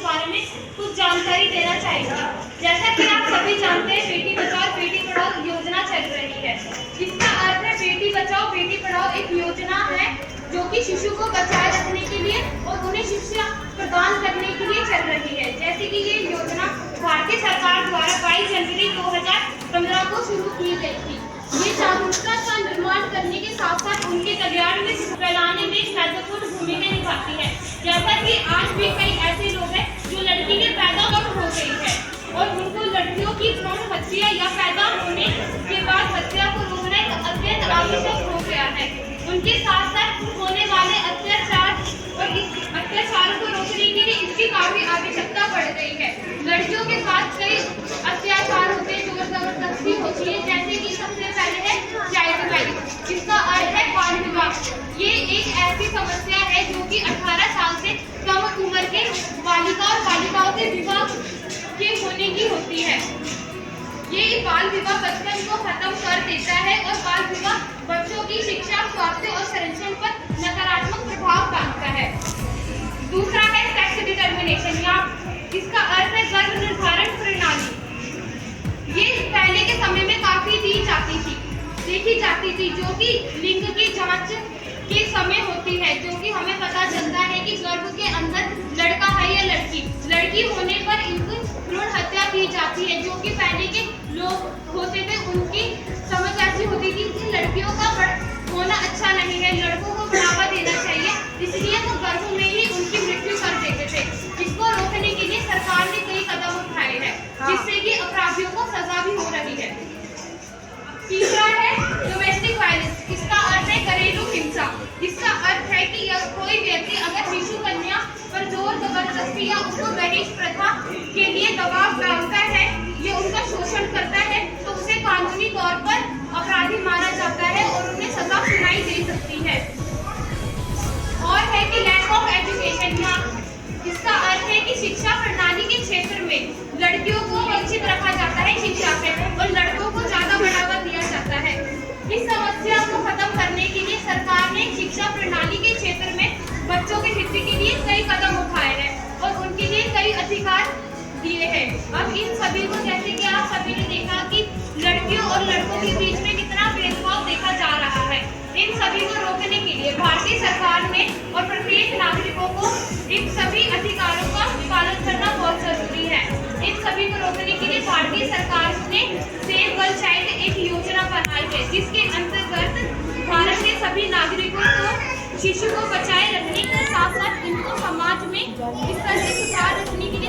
के बारे में कुछ जानकारी देना चाहेंगे। जैसा कि आप सभी जानते हैं, बेटी बचाओ बेटी पढ़ाओ योजना चल रही है। इसका अर्थ है बेटी बचाओ बेटी पढ़ाओ एक योजना है जो कि शिशु को बचाए रखने के लिए और उन्हें शिक्षा प्रदान करने के लिए चल रही है। जैसे कि ये योजना भारतीय सरकार द्वारा 22 जनवरी 2015 को शुरू की गई थी। ये जागरूकता का निर्माण करने के साथ साथ उनके कल्याण में फैलाने में महत्वपूर्ण भूमिका निभाती है। जैसा कि आज भी कई ऐसे लोग हैं जो लड़की के पैदा वक्त हो गई है और उनको लड़कियों की भ्रूण हत्या या पैदा होने के बाद हत्या को रोकना एक अत्यंत आवश्यक हो गया है। उनके साथ साथ होने वाले अत्याचार और इस अत्याचारों को रोकने के लिए इसकी काफी आवश्यकता पड़ गई है। लड़कियों के साथ कई अत्याचार होते हैं, जोर जबरदस्ती होती है। जैसे कि सबसे पहले है चाइल्ड मैरिज, जिसका अर्थ है बाल विवाह। ये एक ऐसी समस्या है जो कि 18 साल से कम उम्र के बालिका और बालिकाओं के विवाह के होने की होती है। ये बाल विवाह बचपन को खत्म कर देता है और बाल विवाह बच्चों की शिक्षा, स्वास्थ्य और संरक्षण पर नकारात्मक प्रभाव डालता है। दूसरा है सेक्स डिटर्मिनेशन, या इसका अर्थ है गर्भ निर्धारण प्रणाली। ये पहले के समय में काफी देखी जाती थी जो कि लिंग की जांच के समय होती है, जो कि हमें पता चलता है कि गर्भ के अंदर लड़का है या लड़की। लड़की होने पर इनकी भ्रूण हत्या की जाती है। जो कि पहले के लोग होते थे उनकी समझ ऐसी होती थी कि लड़कियों का होना अच्छा नहीं है, लड़कों को बढ़ावा देना चाहिए, इसलिए वो गर्भ में ही उनकी मृत्यु कर देते थे। इसको रोकने के लिए सरकार ने कई कदम उठाए हैं, जिससे कि अपराधियों को सजा भी हो रही है। तीसरा है डोमेस्टिक वायलेंस, इसका अर्थ है घरेलू हिंसा। इसका अर्थ है कि कोई व्यक्ति अगर शिशु कन्या पर जोर जबरदस्ती या उसको दहेज प्रथा के लिए दबाव डालता है या उनका शोषण करता है तो उसे कानूनी तौर पर अपराधी माना जाता है और उन्हें सजा सुनाई दे सकती है। और है कि लैक ऑफ एजुकेशन, इसका अर्थ है कि शिक्षा प्रणाली के क्षेत्र में लड़कियों को वंचित रखा जाता है शिक्षा से और लड़कों को ज्यादा बढ़ावा दिया जाता है। इस समस्या को खत्म करने के लिए सरकार ने शिक्षा प्रणाली के क्षेत्र में बच्चों के हित के लिए कई कदम उठाए हैं और उनके लिए कई अधिकार दिए हैं। अब इन सभी को, जैसे कि आप सभी ने देखा कि लड़कियों और लड़कों के बीच में कितना भेदभाव देखा जा रहा है, इन सभी को रोकने के लिए भारतीय सरकार ने और प्रत्येक नागरिकों को इन सभी अधिकारों का पालन करना बहुत जरूरी है। इन सभी को रोकने के लिए भारतीय सरकार ने सेव गर्ल चाइल्ड एक योजना बनाई है, जिसके अंतर्गत भारत के सभी नागरिकों को शिशु को बचाए रखने के साथ साथ इनको समाज में इस तरह से सुधार रखने की